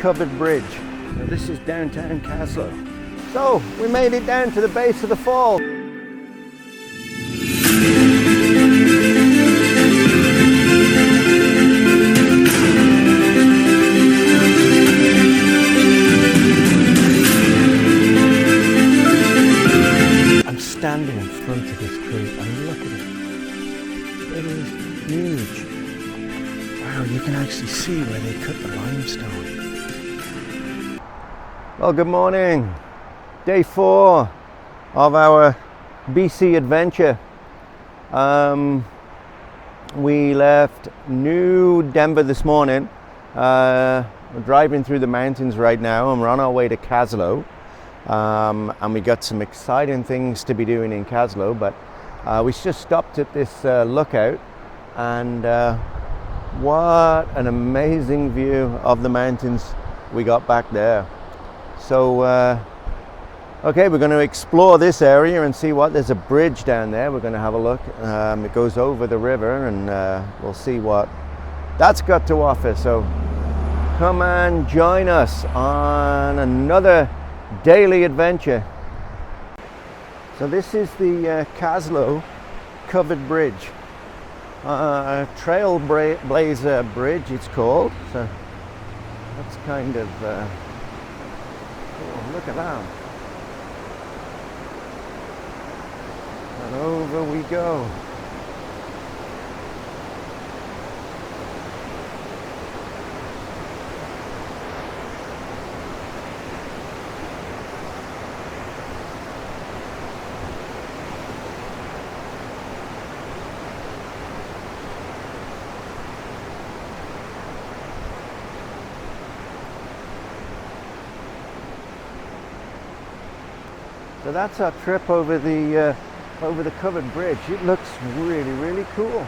covered bridge. Now this is downtown Caslow. So we made it down to the base of the fall. I'm standing in front of this creek and look at it. It is huge. Wow, you can actually see where they cut the limestone. Well, good morning. Day 4 of our BC adventure. We left New Denver this morning. We're driving through the mountains right now and we're on our way to Caslow. And we got some exciting things to be doing in Caslow, but we just stopped at this lookout, and what an amazing view of the mountains we got back there. So okay, we're going to explore this area and see what there's a bridge down there. We're going to have a look. It goes over the river, and we'll see what that's got to offer. So come and join us on another daily adventure. So this is the Caslow covered bridge, Trailblazer Bridge it's called. So that's kind of oh, look at that, and over we go. So that's our trip over the covered bridge. It looks really, really cool.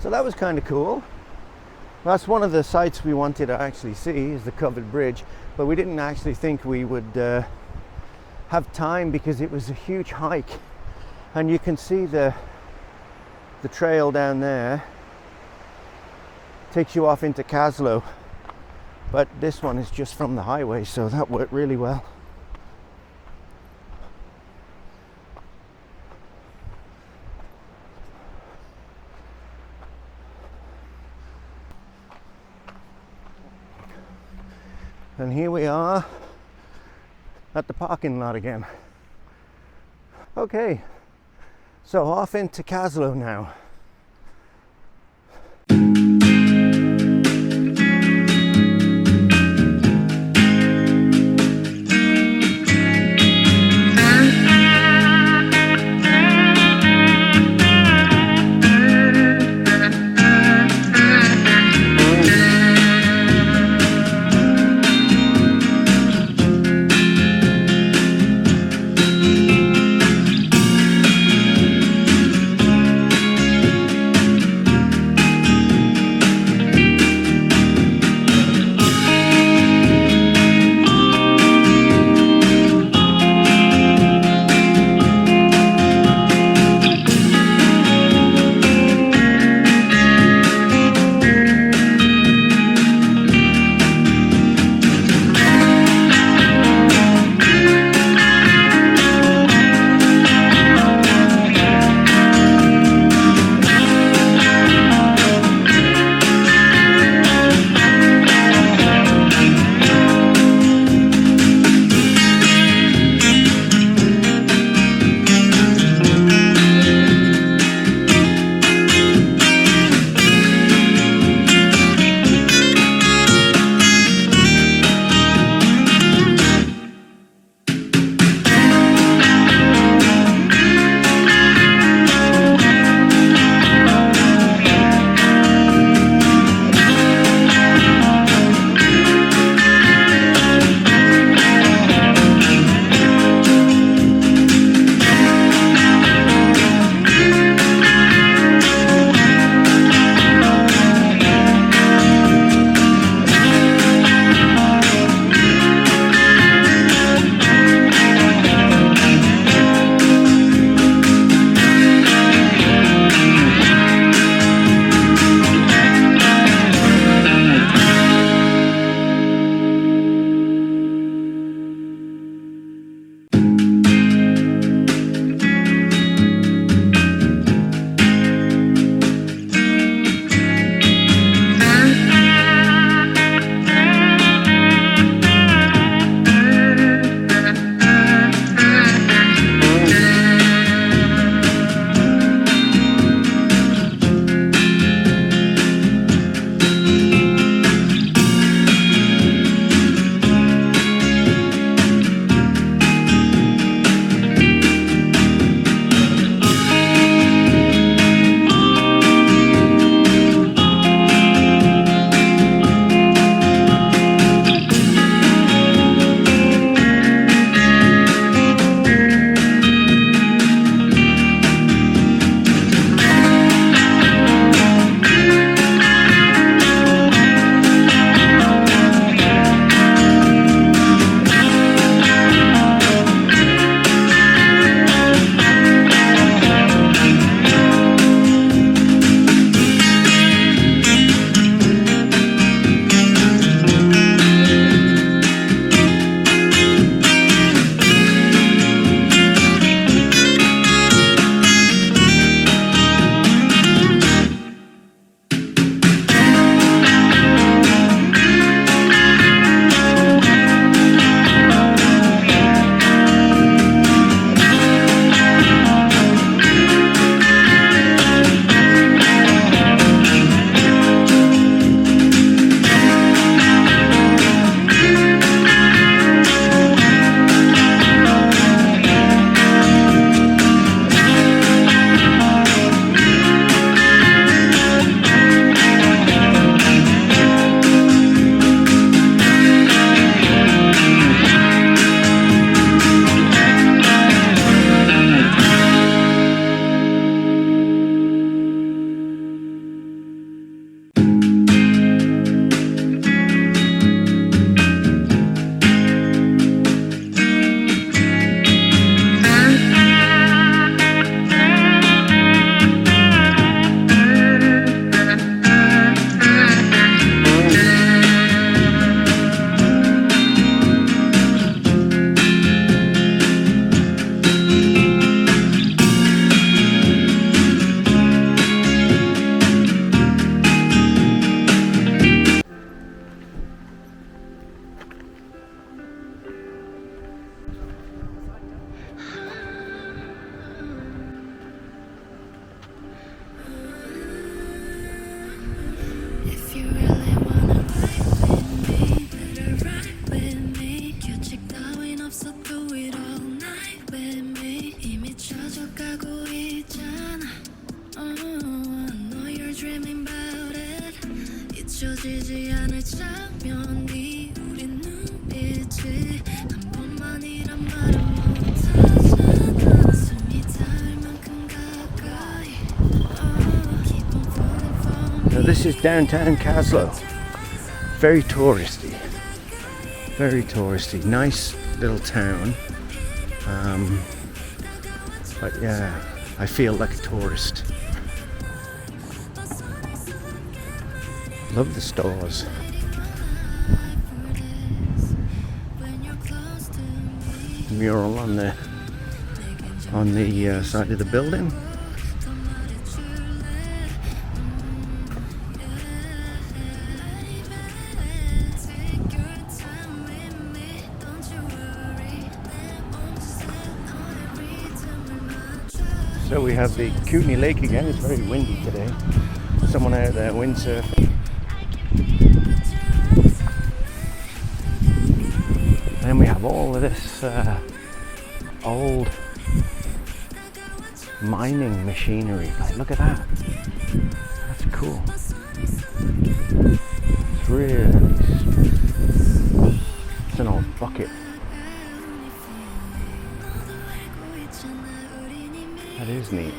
So that was kind of cool. That's one of the sites we wanted to actually see, is the covered bridge, but we didn't actually think we would have time because it was a huge hike, and you can see the trail down there takes you off into Caslow, but this one is just from the highway, so that worked really well. And here we are at the parking lot again. Okay, so off into Caslow now. So this is downtown Caslow. Very touristy. Very touristy. Nice little town. But yeah, I feel like a tourist. Love the stores. Mural on the side of the building. So we have the Kootenay Lake again. It's very windy today. Someone out there windsurfing. Then we have all of this old mining machinery. Like, look at that. That's cool. It's really. It's an old bucket. That is neat.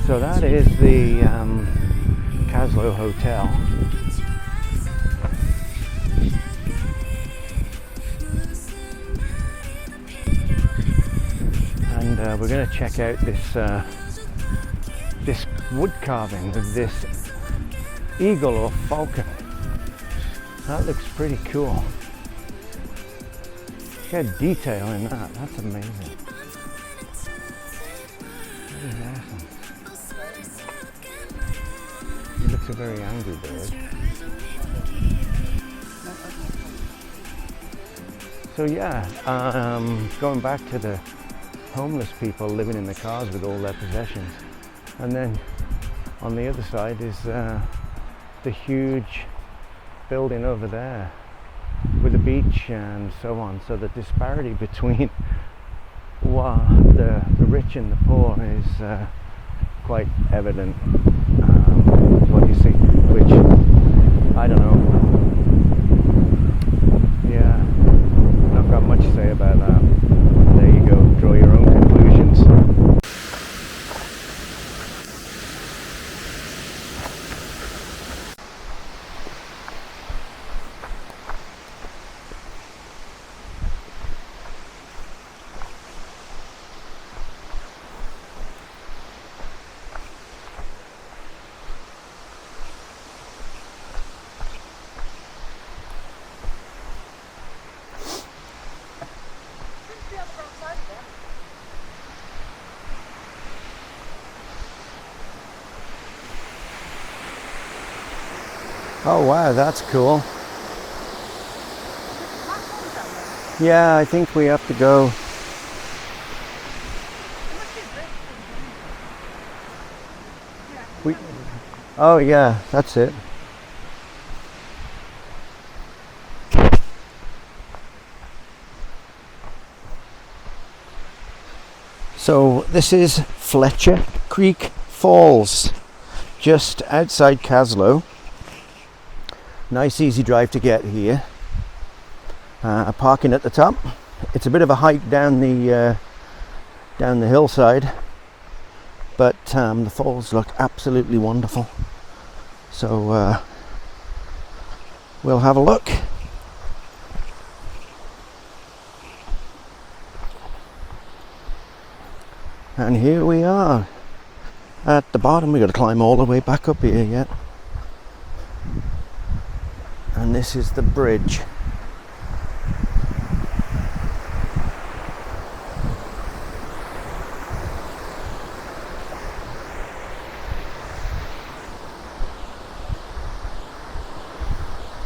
So that is the Caslow Hotel. And we're going to check out this wood carving of this eagle or falcon. That looks pretty cool. Look at detail in that. That's amazing. That is awesome. He looks a very angry bird. So yeah, going back to the homeless people living in the cars with all their possessions, and then on the other side is the huge building over there with the beach and so on. So the disparity between the rich and the poor is quite evident. What you see, which I don't know. Yeah, not got much to say about that. There you go. Draw your own conclusions. Oh wow, that's cool. Yeah, I think we have to go. Oh yeah, that's it. So this is Fletcher Creek Falls, just outside Caslow. Nice easy drive to get here. Parking at the top. It's a bit of a hike down the hillside, but the falls look absolutely wonderful. So we'll have a look. And here we are at the bottom. We've got to climb all the way back up here yet. And this is the bridge.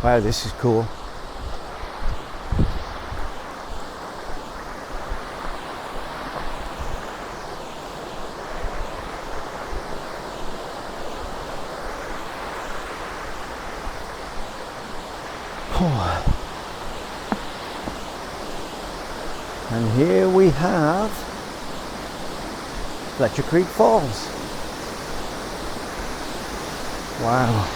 Wow, this is cool. And here we have Fletcher Creek Falls. Wow.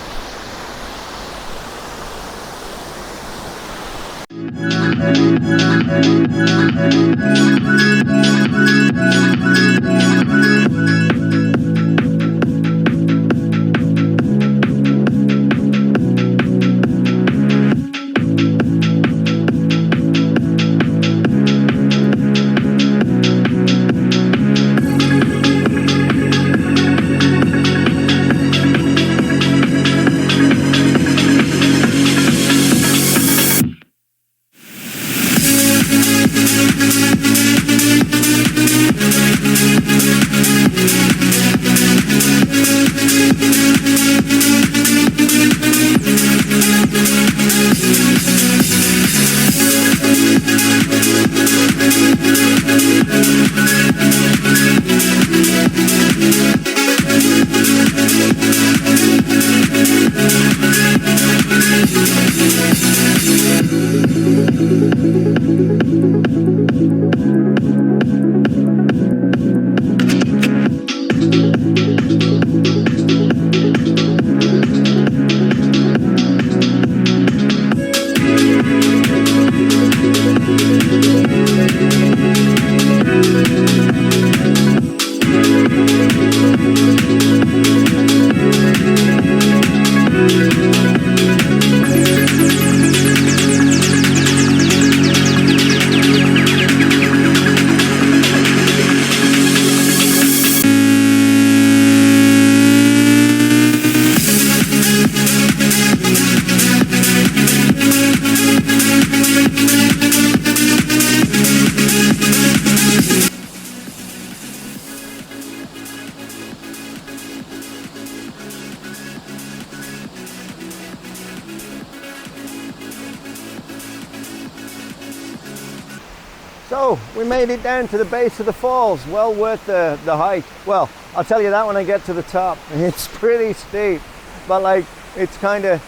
So we made it down to the base of the falls. Well worth the hike. Well, I'll tell you that when I get to the top. It's pretty steep, but like it's kind of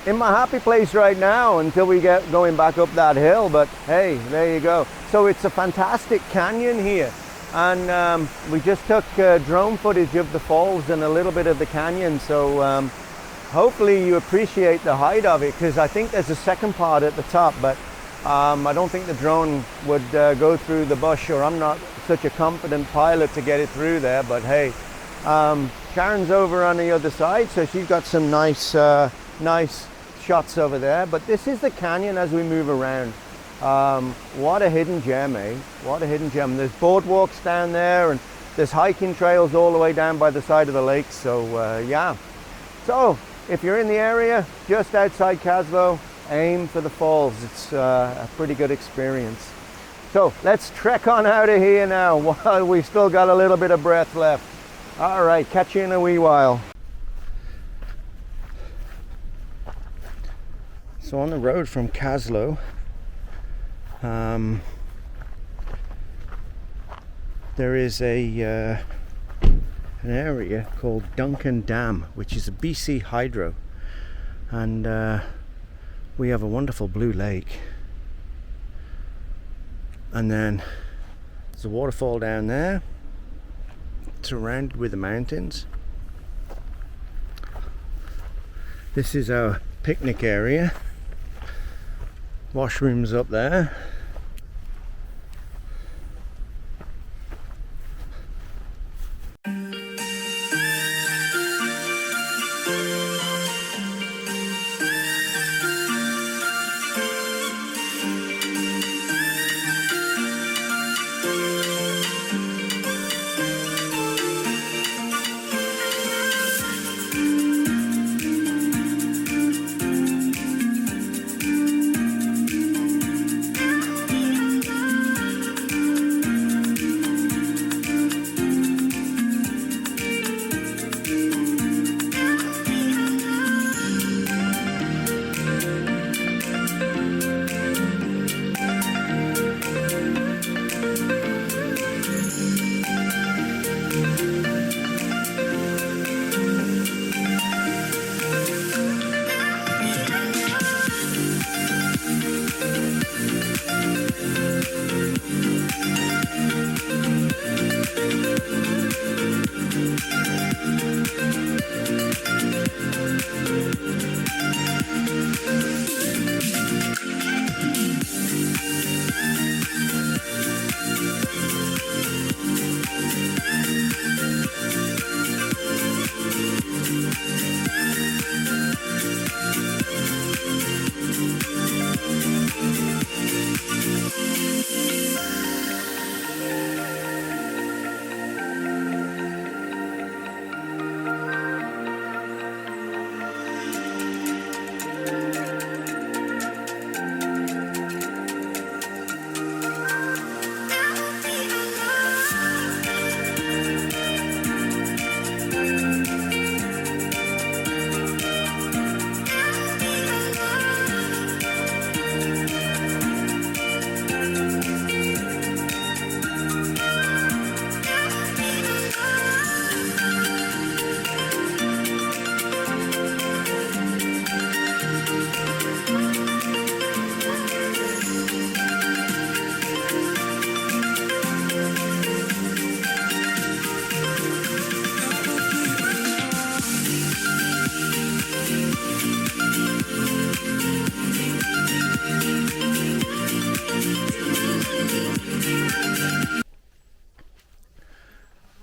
in my happy place right now until we get going back up that hill. But hey, there you go. So it's a fantastic canyon here, and we just took drone footage of the falls and a little bit of the canyon. So hopefully you appreciate the height of it, because I think there's a second part at the top, but I don't think the drone would go through the bush, or I'm not such a confident pilot to get it through there. But hey, Sharon's over on the other side, so she's got some nice shots over there. But this is the canyon as we move around. What a hidden gem, eh? What a hidden gem. There's boardwalks down there, and there's hiking trails all the way down by the side of the lake. So yeah. So if you're in the area just outside Caslow, aim for the falls. It's a pretty good experience. So let's trek on out of here now while we've still got a little bit of breath left. All right, catch you in a wee while. So on the road from Caslow, there is an area called Duncan Dam, which is a BC hydro, and we have a wonderful blue lake, and then there's a waterfall down there surrounded with the mountains. This is our picnic area. Washrooms up there.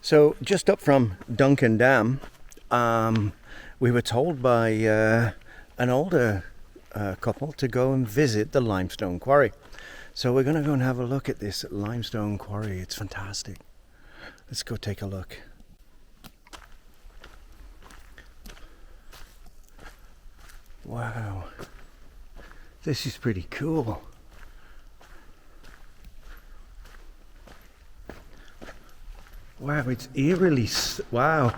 So just up from Duncan Dam, we were told by an older couple to go and visit the limestone quarry. So we're going to go and have a look at this limestone quarry. It's fantastic. Let's go take a look. Wow, this is pretty cool. Wow, it's eerily, wow,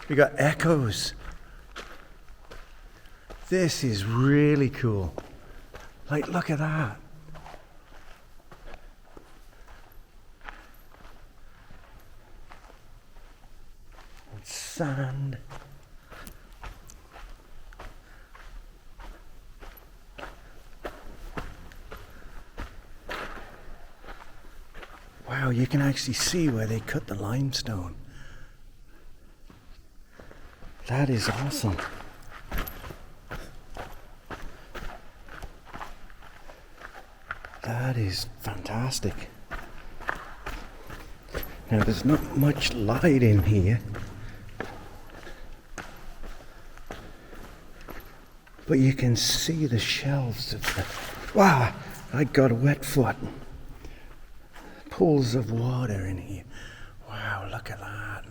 we got echoes. This is really cool. Like, look at that. And sand. Wow, you can actually see where they cut the limestone. That is awesome. That is fantastic. Now there's not much light in here, but you can see the shelves of the... Wow, I got a wet foot. Pools of water in here. Wow, look at that.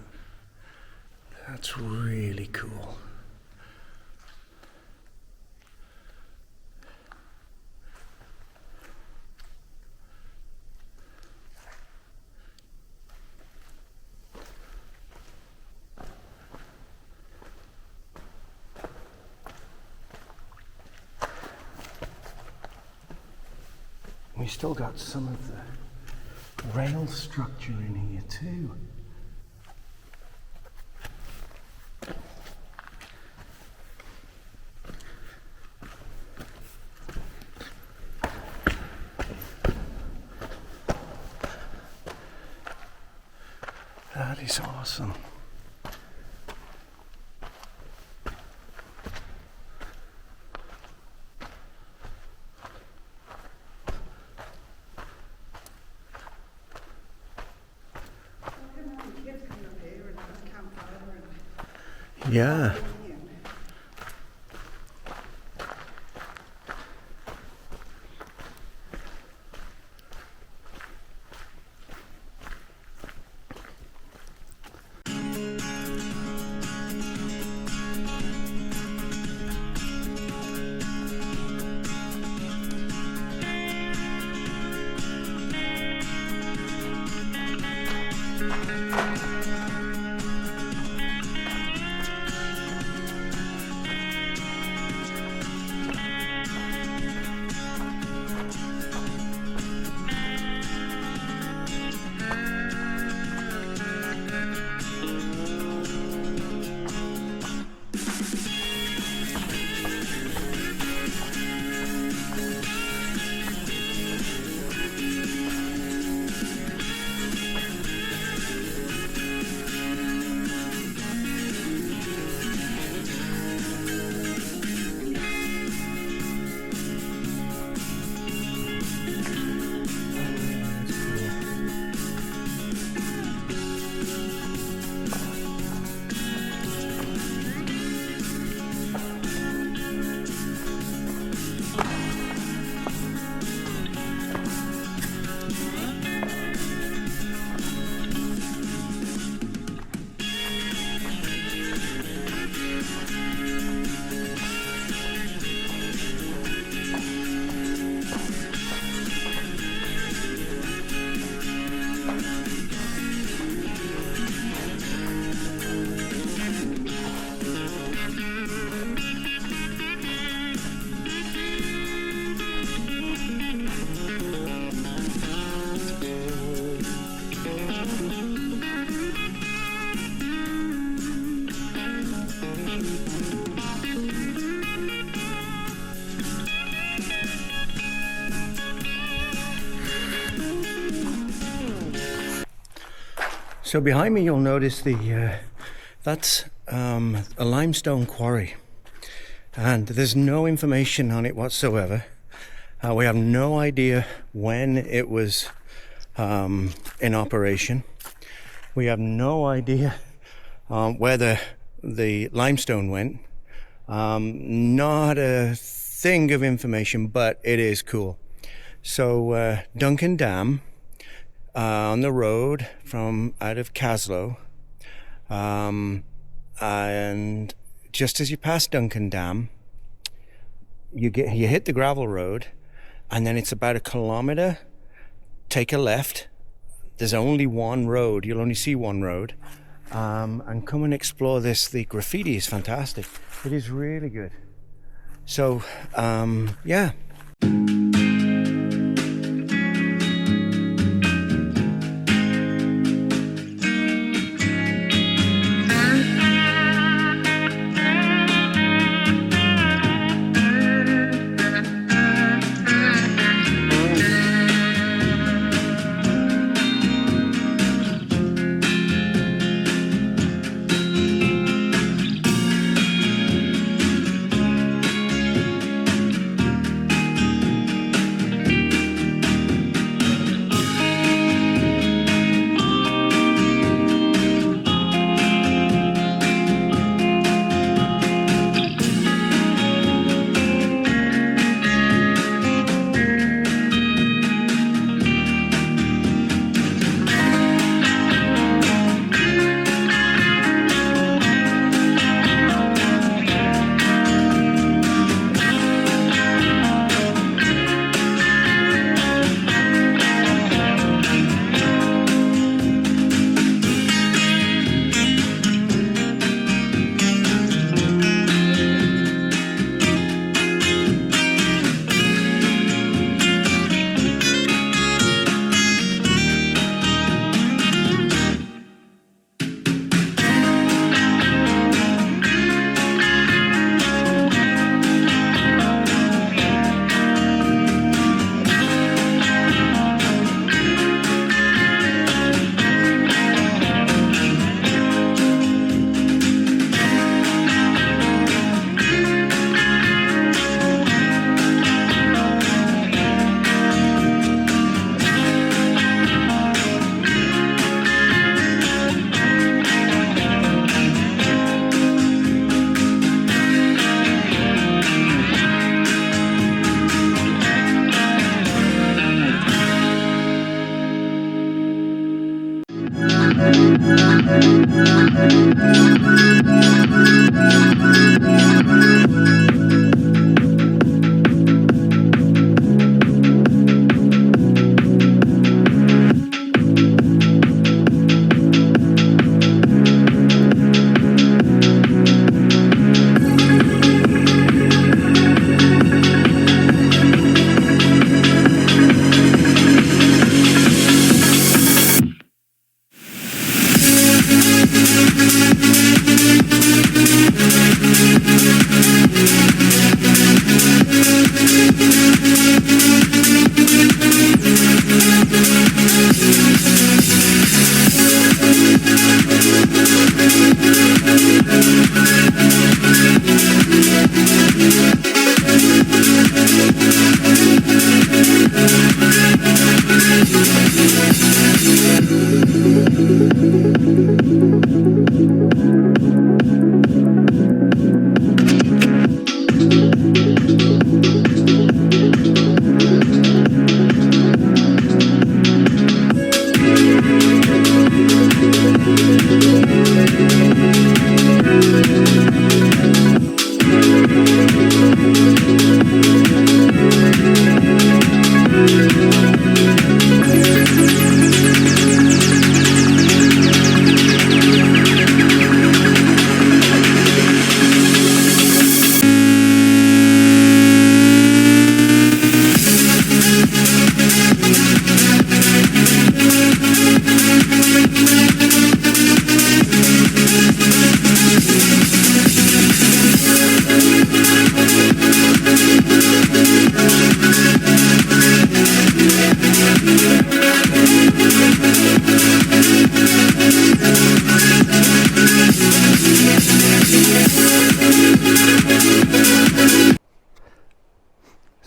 That's really cool. We still got some of the rail structure in here too. That is awesome. Yeah. So behind me you'll notice that's a limestone quarry, and there's no information on it whatsoever. We have no idea when it was in operation. We have no idea where the limestone went. Not a thing of information, but it is cool. So Duncan Dam, on the road from out of Caslow, and just as you pass Duncan Dam, you hit the gravel road, and then it's about 1 kilometer. Take a left. There's only one road. You'll only see one road, and come and explore this. The graffiti is fantastic. It is really good. So yeah.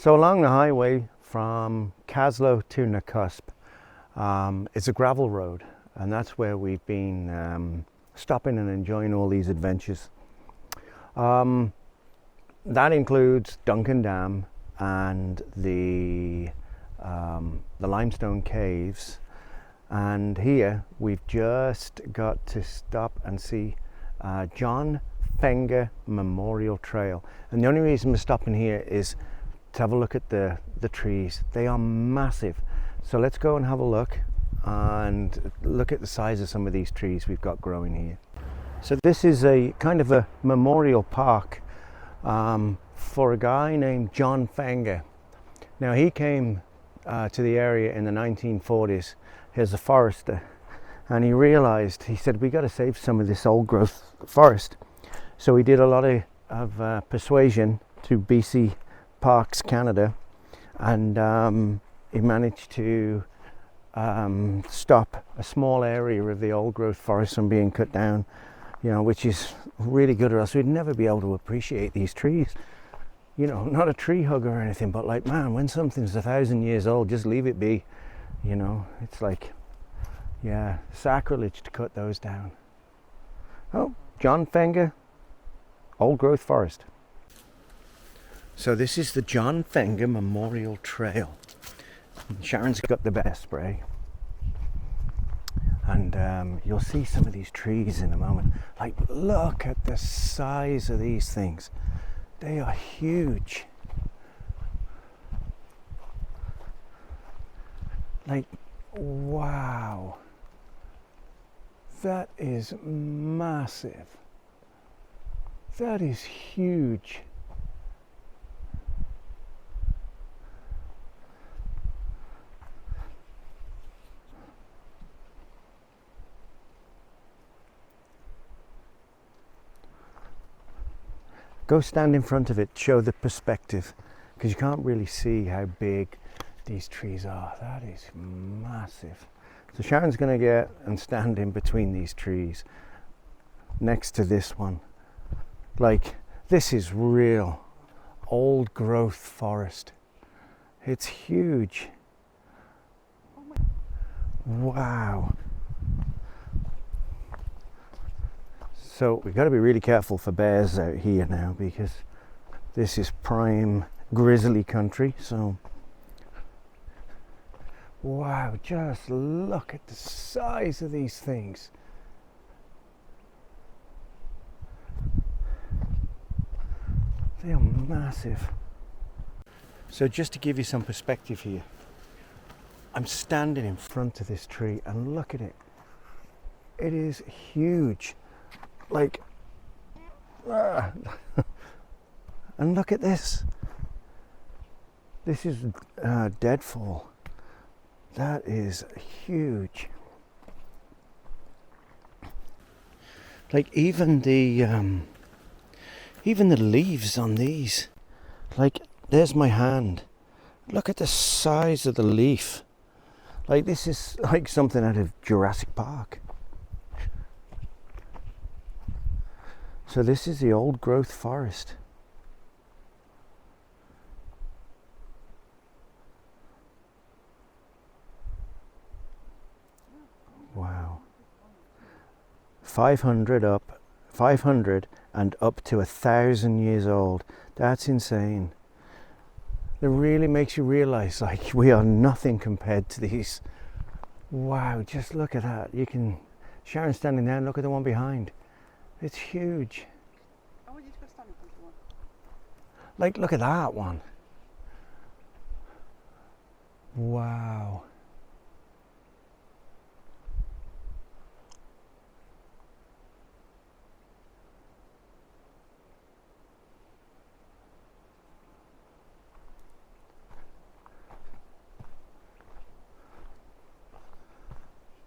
So along the highway from Caslow to Nakusp, it's a gravel road, and that's where we've been stopping and enjoying all these adventures. That includes Duncan Dam and the limestone caves, and here we've just got to stop and see John Fenger Memorial Trail. And the only reason we're stopping here is to have a look at the trees. They are massive. So let's go and have a look and look at the size of some of these trees we've got growing here. So this is a kind of a memorial park for a guy named John Fenger. Now he came to the area in the 1940s as a forester, and he realized, he said, we got to save some of this old growth forest. So he did a lot of persuasion to BC Parks Canada, and he managed to stop a small area of the old growth forest from being cut down, you know, which is really good, or else we'd never be able to appreciate these trees. You know, not a tree hugger or anything, but like, man, when something's 1,000 years old, just leave it be. You know, it's like, yeah, sacrilege to cut those down. Oh, John Fenger, old growth forest. So this is the John Fenger Memorial Trail. Sharon's got the best spray. And you'll see some of these trees in a moment. Like, look at the size of these things. They are huge. Like, wow. That is massive. That is huge. Go stand in front of it, show the perspective, because you can't really see how big these trees are. That is massive. So Sharon's going to get and stand in between these trees next to this one. Like, this is real old growth forest. It's huge. Wow. So we've got to be really careful for bears out here now, because this is prime grizzly country. So wow, just look at the size of these things. They are massive. So just to give you some perspective here, I'm standing in front of this tree and look at it. It is huge. Like, and look at this. This is deadfall. That is huge. Like, even the leaves on these. Like, there's my hand. Look at the size of the leaf. Like, this is like something out of Jurassic Park. So this is the old growth forest. Wow. 500 and up to 1,000 years old. That's insane. It really makes you realize, like, we are nothing compared to these. Wow, just look at that. You can, Sharon's standing there and look at the one behind. It's huge. I want you to go stand in front of one. Like, look at that one. Wow.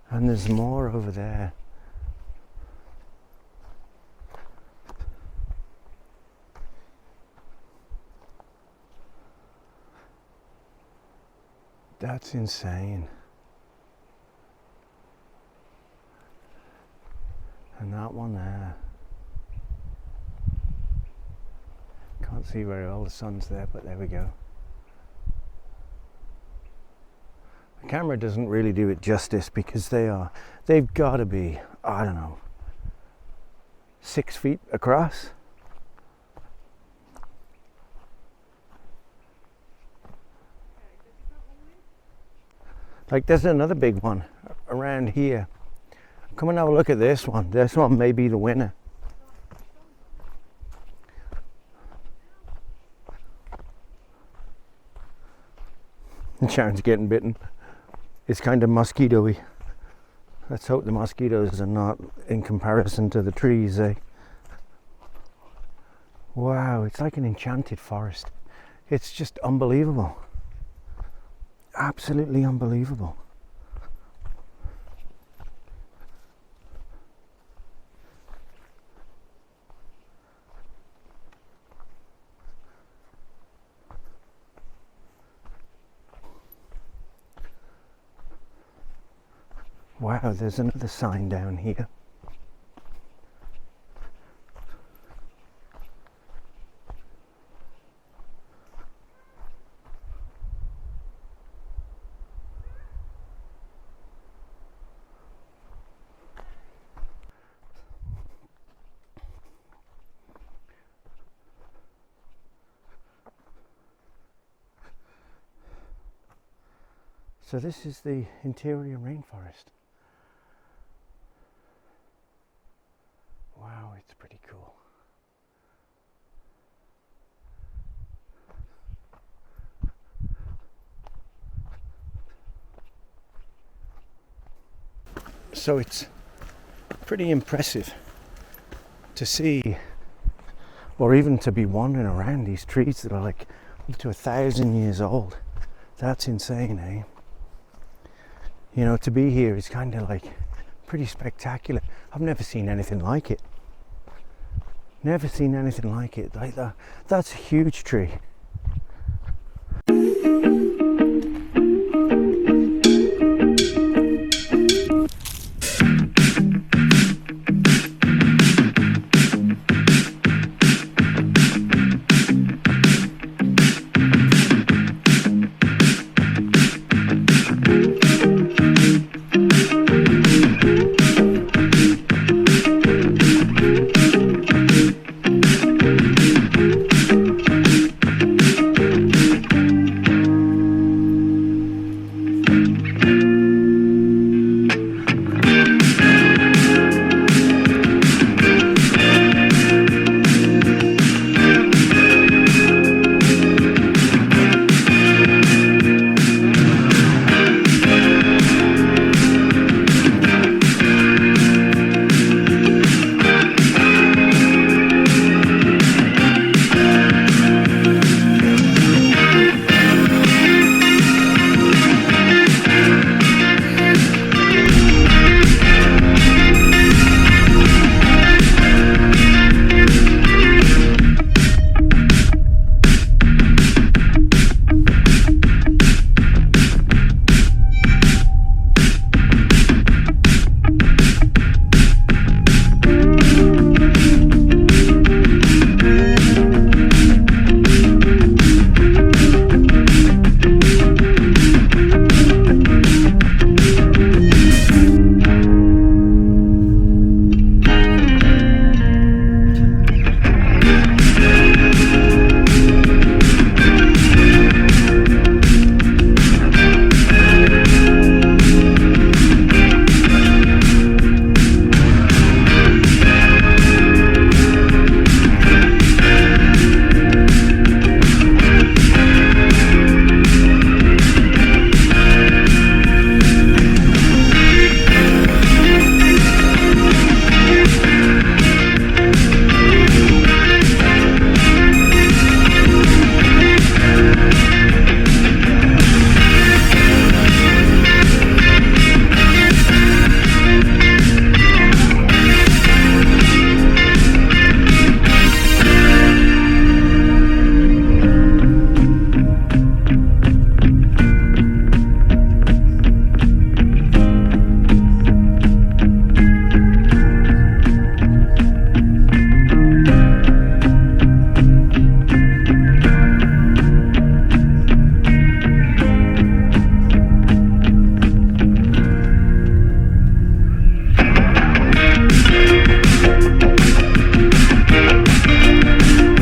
And there's more over there. That's insane. And that one there. Can't see very well, the sun's there, but there we go. The camera doesn't really do it justice because they've got to be, I don't know, 6 feet across. Like there's another big one around here. Come and have a look at this one. This one may be the winner. Sharon's getting bitten. It's kind of mosquito-y. Let's hope the mosquitoes are not in comparison to the trees, eh? Wow, it's like an enchanted forest. It's just unbelievable. Absolutely unbelievable. Wow, there's another sign down here. So this is the interior rainforest. Wow, it's pretty cool. So it's pretty impressive to see, or even to be wandering around these trees that are like up to 1,000 years old. That's insane, eh? You know, to be here is kind of like pretty spectacular. I've never seen anything like it. Never seen anything like it. Like that. That's a huge tree.